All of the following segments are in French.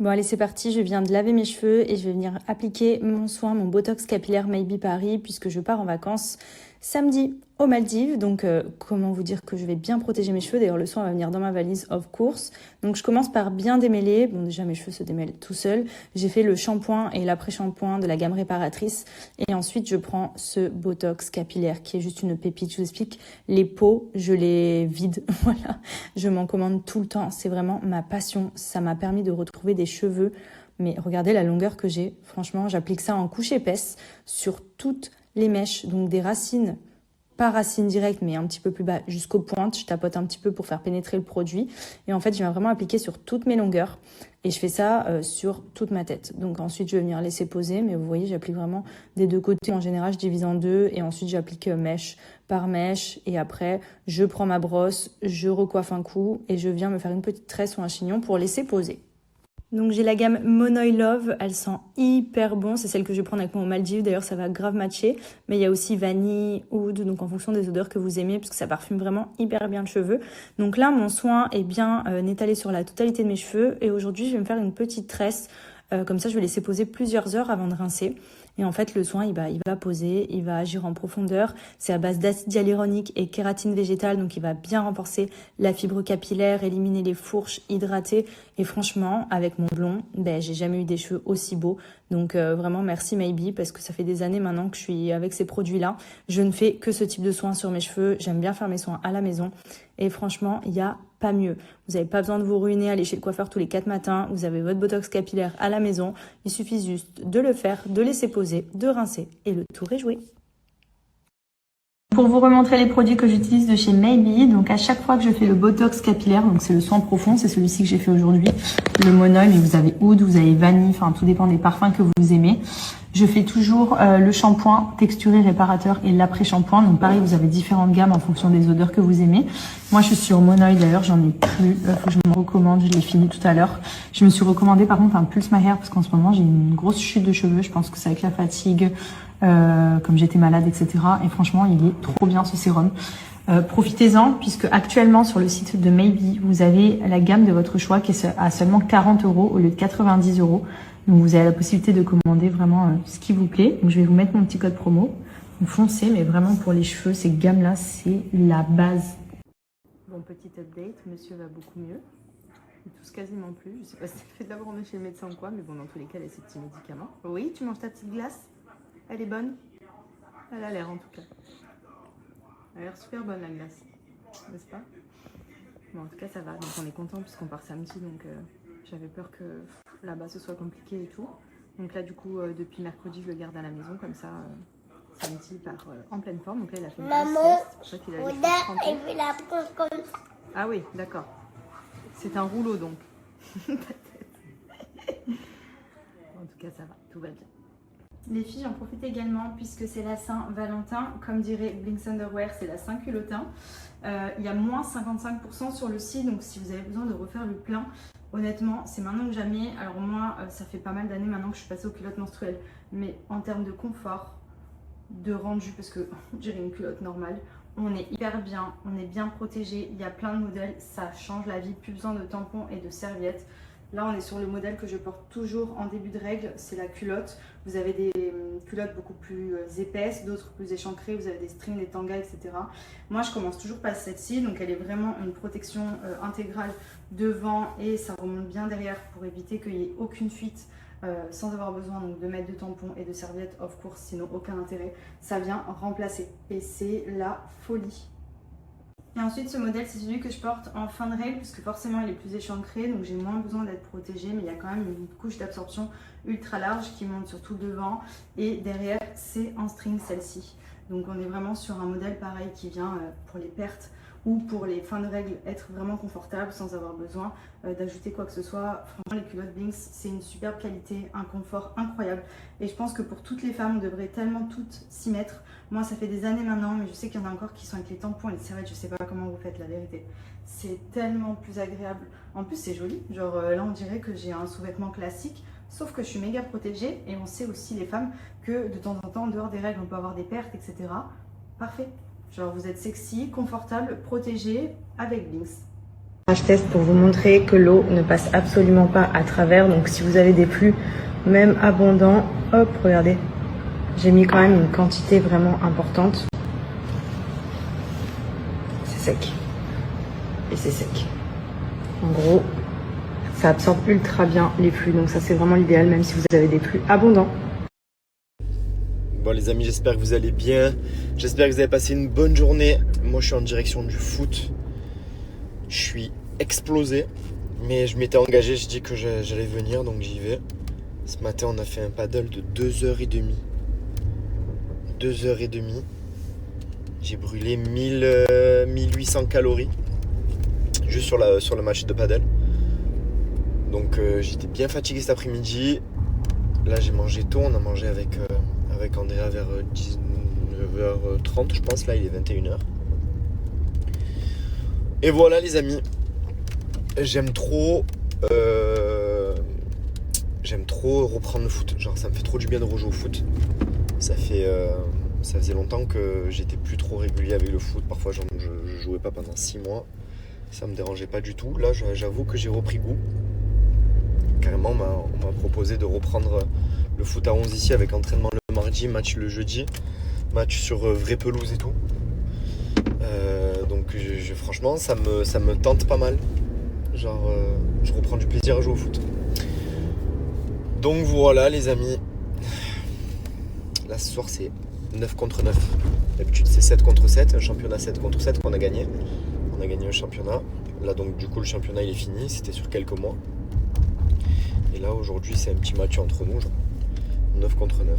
Bon allez c'est parti, je viens de laver mes cheveux et je vais venir appliquer mon soin, mon Botox capillaire Maybe Paris puisque je pars en vacances samedi aux Maldives. Donc comment vous dire que je vais bien protéger mes cheveux. D'ailleurs le soin va venir dans ma valise of course. Donc je commence par bien démêler. Bon déjà mes cheveux se démêlent tout seuls. J'ai fait le shampoing et l'après-shampoing de la gamme réparatrice. Et ensuite je prends ce Botox capillaire qui est juste une pépite. Je vous explique, les pots je les vide. Voilà, je m'en commande tout le temps. C'est vraiment ma passion. Ça m'a permis de retrouver des cheveux. Mais regardez la longueur que j'ai. Franchement, j'applique ça en couche épaisse sur toutes les mèches. Donc des racines, pas racines directes, mais un petit peu plus bas jusqu'aux pointes. Je tapote un petit peu pour faire pénétrer le produit. Et en fait, je viens vraiment appliquer sur toutes mes longueurs. Et je fais ça sur toute ma tête. Donc ensuite, je vais venir laisser poser. Mais vous voyez, j'applique vraiment des deux côtés. En général, je divise en deux. Et ensuite, j'applique mèche par mèche. Et après, je prends ma brosse, je recoiffe un coup. Et je viens me faire une petite tresse ou un chignon pour laisser poser. Donc j'ai la gamme Monoï Love, elle sent hyper bon, c'est celle que je vais prendre avec moi aux Maldives, d'ailleurs ça va grave matcher. Mais il y a aussi vanille, oud, donc en fonction des odeurs que vous aimez, parce que ça parfume vraiment hyper bien le cheveu. Donc là mon soin est bien étalé sur la totalité de mes cheveux, et aujourd'hui je vais me faire une petite tresse, comme ça je vais laisser poser plusieurs heures avant de rincer. Et en fait, le soin, il va poser, il va agir en profondeur. C'est à base d'acide hyaluronique et kératine végétale, donc il va bien renforcer la fibre capillaire, éliminer les fourches, hydrater. Et franchement, avec mon blond, j'ai jamais eu des cheveux aussi beaux. Donc vraiment, merci Maybe, parce que ça fait des années maintenant que je suis avec ces produits-là. Je ne fais que ce type de soins sur mes cheveux. J'aime bien faire mes soins à la maison. Et franchement, il y a pas mieux. Vous n'avez pas besoin de vous ruiner, aller chez le coiffeur tous les 4 matins. Vous avez votre Botox capillaire à la maison. Il suffit juste de le faire, de laisser poser, de rincer et le tour est joué. Pour vous remontrer les produits que j'utilise de chez Maybe, donc à chaque fois que je fais le Botox capillaire, donc c'est le soin profond, c'est celui-ci que j'ai fait aujourd'hui, le Monoï, mais vous avez oud, vous avez vanille, enfin tout dépend des parfums que vous aimez. Je fais toujours le shampoing texturé réparateur et l'après-shampoing. Donc pareil, vous avez différentes gammes en fonction des odeurs que vous aimez. Moi, je suis sur Monoï d'ailleurs, j'en ai plus. Faut que je me recommande, je l'ai fini tout à l'heure. Je me suis recommandé par contre un Pulse My Hair parce qu'en ce moment, j'ai une grosse chute de cheveux. Je pense que c'est avec la fatigue, comme j'étais malade, etc. Et franchement, il est trop bien ce sérum. Profitez-en puisque actuellement sur le site de Maybe, vous avez la gamme de votre choix qui est à seulement 40 € au lieu de 90 €. Donc vous avez la possibilité de commander vraiment ce qui vous plaît. Donc je vais vous mettre mon petit code promo. Donc foncez, mais vraiment pour les cheveux, ces gammes-là, c'est la base. Bon, petit update, monsieur va beaucoup mieux. Il tousse quasiment plus. Je sais pas si c'est fait de l'avoir emmené chez le médecin ou quoi, mais bon, dans tous les cas, elle a ses petits médicaments. Oui, tu manges ta petite glace? Elle est bonne? Elle a l'air en tout cas. Elle a l'air super bonne la glace, n'est-ce pas? Bon, en tout cas, ça va. Donc on est content puisqu'on part samedi, donc j'avais peur que là-bas ce soit compliqué et tout. Donc là, du coup, depuis mercredi, je le garde à la maison, comme ça, samedi, il part en pleine forme. Donc là, il a fait une grosse sieste. C'est pour ça qu'il a les la prendre comme ça. Ah oui, d'accord. C'est un rouleau, donc. Ta tête. En tout cas, ça va, tout va bien. Les filles, j'en profite également puisque c'est la Saint-Valentin. Comme dirait Blinks Underwear, c'est la Saint-Culotin. Il y a moins 55% sur le site, donc si vous avez besoin de refaire le plein, honnêtement, c'est maintenant que jamais. Alors moi, ça fait pas mal d'années maintenant que je suis passée aux culottes menstruelles, mais en termes de confort, de rendu, parce que on dirait une culotte normale, on est hyper bien, on est bien protégé, il y a plein de modèles, ça change la vie, plus besoin de tampons et de serviettes. Là, on est sur le modèle que je porte toujours en début de règle, c'est la culotte. Vous avez des culottes beaucoup plus épaisses, d'autres plus échancrées, vous avez des strings, des tangas, etc. Moi, je commence toujours par celle-ci, donc elle est vraiment une protection intégrale devant et ça remonte bien derrière pour éviter qu'il n'y ait aucune fuite sans avoir besoin donc, de mettre de tampons et de serviettes, of course, sinon aucun intérêt. Ça vient remplacer et c'est la folie. Et ensuite, ce modèle, c'est celui que je porte en fin de règle, parce que forcément, il est plus échancré, donc j'ai moins besoin d'être protégée, mais il y a quand même une couche d'absorption ultra large qui monte sur tout le devant. Et derrière, c'est en string celle-ci. Donc on est vraiment sur un modèle pareil qui vient pour les pertes ou pour les fins de règles être vraiment confortable sans avoir besoin d'ajouter quoi que ce soit. Franchement, les culottes Blinks, c'est une superbe qualité, un confort incroyable. Et je pense que pour toutes les femmes, on devrait tellement toutes s'y mettre. Moi, ça fait des années maintenant, mais je sais qu'il y en a encore qui sont avec les tampons et les serviettes. Je sais pas comment vous faites, la vérité. C'est tellement plus agréable. En plus, c'est joli. Genre là, on dirait que j'ai un sous-vêtement classique. Sauf que je suis méga protégée et on sait aussi les femmes que de temps en temps, en dehors des règles, on peut avoir des pertes, etc. Parfait. Genre vous êtes sexy, confortable, protégée avec Blinks. Je teste pour vous montrer que l'eau ne passe absolument pas à travers. Donc si vous avez des flux même abondants, hop, regardez. J'ai mis quand même une quantité vraiment importante. C'est sec. Et c'est sec. En gros, ça absorbe ultra bien les flux. Donc ça c'est vraiment l'idéal même si vous avez des flux abondants. Bon les amis, j'espère que vous allez bien. J'espère que vous avez passé une bonne journée. Moi je suis en direction du foot. Je suis explosé. Mais je m'étais engagé, je dis que j'allais venir, donc j'y vais. Ce matin on a fait un paddle de 2h30. 2h30. J'ai brûlé 1800 calories. Juste sur le match de paddle. Donc j'étais bien fatigué cet après-midi. Là j'ai mangé tôt, on a mangé avec Andrea vers 19h30 je pense, là il est 21h. Et voilà les amis, j'aime trop reprendre le foot, genre ça me fait trop du bien de rejouer au foot. Ça faisait longtemps que j'étais plus trop régulier avec le foot, parfois je jouais pas pendant 6 mois, ça me dérangeait pas du tout. Là j'avoue que j'ai repris goût. Carrément on m'a proposé de reprendre le foot à 11 ici avec entraînement le mardi, match le jeudi, match sur vraie pelouse et tout. Donc franchement ça me tente pas mal. Genre je reprends du plaisir à jouer au foot. Donc voilà les amis. Là ce soir c'est 9 contre 9. D'habitude c'est 7 contre 7, un championnat 7 contre 7 qu'on a gagné. On a gagné un championnat. Là donc du coup le championnat il est fini, c'était sur quelques mois. Et là aujourd'hui c'est un petit match entre nous, genre 9 contre 9.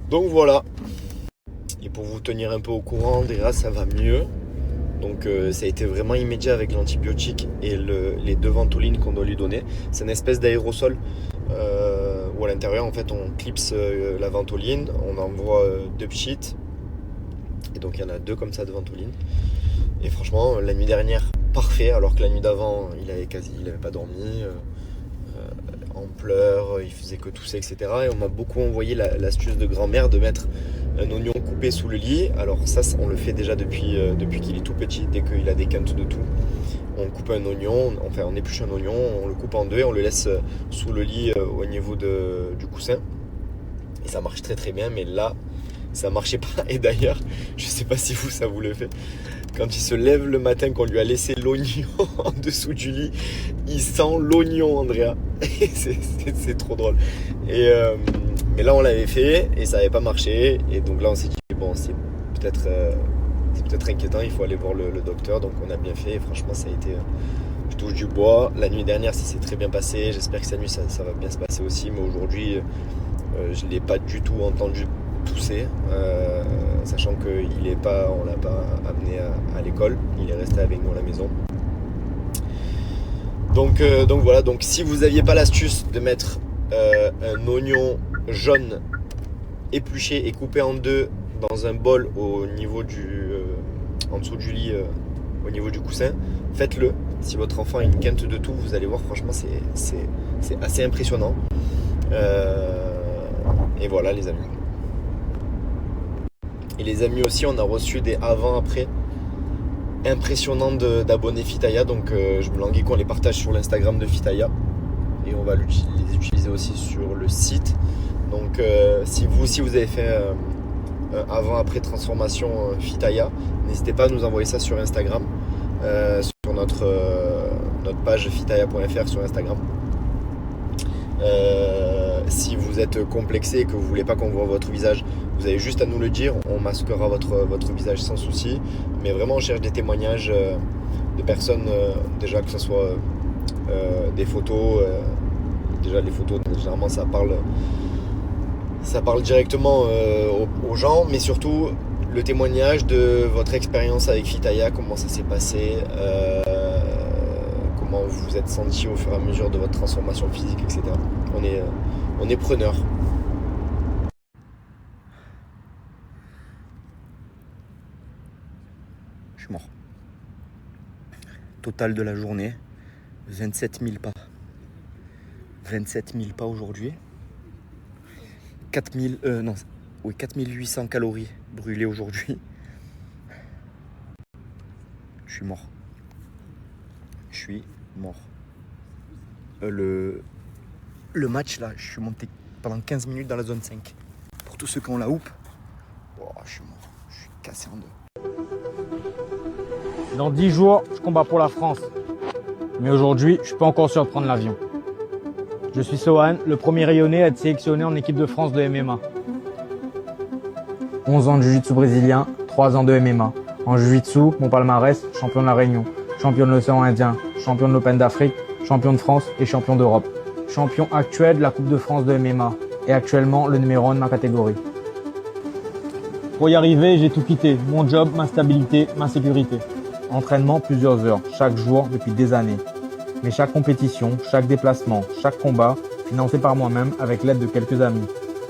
Donc voilà. Et pour vous tenir un peu au courant, déjà ça va mieux. Donc ça a été vraiment immédiat avec l'antibiotique et les 2 ventolines qu'on doit lui donner. C'est une espèce d'aérosol où à l'intérieur en fait on clipse la ventoline, on envoie 2 pchits. Et donc il y en a 2 comme ça de ventoline. Et franchement la nuit dernière parfait, alors que la nuit d'avant il avait pas dormi. En pleurs, il faisait que tousser, etc. Et on m'a beaucoup envoyé l'astuce de grand-mère de mettre un oignon coupé sous le lit. Alors ça, on le fait déjà depuis qu'il est tout petit, dès qu'il a des quintes de tout. On coupe un oignon, enfin on épluche un oignon, on le coupe en 2 et on le laisse sous le lit au niveau du coussin. Et ça marche très très bien, mais là, ça marchait pas. Et d'ailleurs, je sais pas si ça vous le fait. Quand il se lève le matin, qu'on lui a laissé l'oignon en dessous du lit, il sent l'oignon, Andrea. C'est trop drôle. Mais là, on l'avait fait et ça n'avait pas marché. Et donc là, on s'est dit, bon, c'est peut-être inquiétant, il faut aller voir le docteur. Donc on a bien fait et franchement, ça a été... je touche du bois. La nuit dernière, ça s'est très bien passé. J'espère que cette nuit, ça va bien se passer aussi. Mais aujourd'hui, je ne l'ai pas du tout entendu tousser, sachant qu'on l'a pas amené à l'école, il est resté avec nous à la maison. Donc voilà, donc si vous n'aviez pas l'astuce de mettre un oignon jaune épluché et coupé en 2 dans un bol au niveau en dessous du lit, au niveau du coussin, faites-le. Si votre enfant a une quinte de tout, vous allez voir, franchement c'est assez impressionnant. Et voilà les amis. Et les amis aussi, on a reçu des avant-après impressionnants d'abonnés Fitaya. Donc je me languis qu'on les partage sur l'Instagram de Fitaya. Et on va les utiliser aussi sur le site. Donc si vous aussi vous avez fait un avant-après transformation Fitaya, n'hésitez pas à nous envoyer ça sur Instagram. Sur notre page fitaya.fr sur Instagram. Si vous êtes complexé et que vous voulez pas qu'on voit votre visage, vous avez juste à nous le dire, on masquera votre visage sans souci. Mais vraiment on cherche des témoignages de personnes, déjà que ce soit des photos, déjà les photos généralement ça parle directement aux gens, mais surtout le témoignage de votre expérience avec Fitaya, comment ça s'est passé, comment vous vous êtes senti au fur et à mesure de votre transformation physique, etc. On est preneur. Je suis mort. Total de la journée, 27 000 pas. 27 000 pas aujourd'hui. 4 800 calories brûlées aujourd'hui. Je suis mort. suis mort. Le match là, je suis monté pendant 15 minutes dans la zone 5. Pour tous ceux qui ont la houppe, oh, je suis mort, je suis cassé en deux. Dans 10 jours, je combats pour la France. Mais aujourd'hui, je suis pas encore sûr de prendre l'avion. Je suis Sohan, le premier rayonné à être sélectionné en équipe de France de MMA. 11 ans de jiu-jitsu brésilien, 3 ans de MMA. En jiu-jitsu, mon palmarès, champion de la Réunion, champion de l'océan Indien, champion de l'Open d'Afrique, champion de France et champion d'Europe. Champion actuel de la Coupe de France de MMA et actuellement le numéro 1 de ma catégorie. Pour y arriver, j'ai tout quitté, mon job, ma stabilité, ma sécurité. Entraînement plusieurs heures, chaque jour depuis des années. Mais chaque compétition, chaque déplacement, chaque combat, financé par moi-même avec l'aide de quelques amis.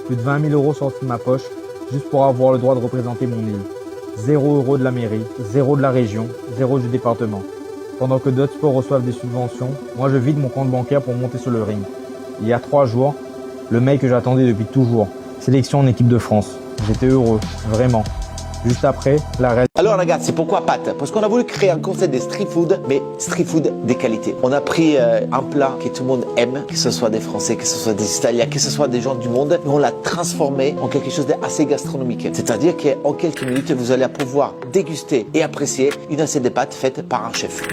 Plus de 20 000 € sortis de ma poche, juste pour avoir le droit de représenter mon île. 0 € de la mairie, 0 de la région, 0 du département. Pendant que d'autres sports reçoivent des subventions, moi je vide mon compte bancaire pour monter sur le ring. Il y a 3 jours, le mail que j'attendais depuis toujours, sélection en équipe de France. J'étais heureux, vraiment. Juste après, la réalité. Alors ragazzi, pourquoi pâtes? Parce qu'on a voulu créer un concept de street food, mais street food de qualité. On a pris un plat que tout le monde aime, que ce soit des Français, que ce soit des Italiens, que ce soit des gens du monde, et on l'a transformé en quelque chose d'assez gastronomique. C'est-à-dire qu'en quelques minutes, vous allez pouvoir déguster et apprécier une assiette de pâtes faite par un chef.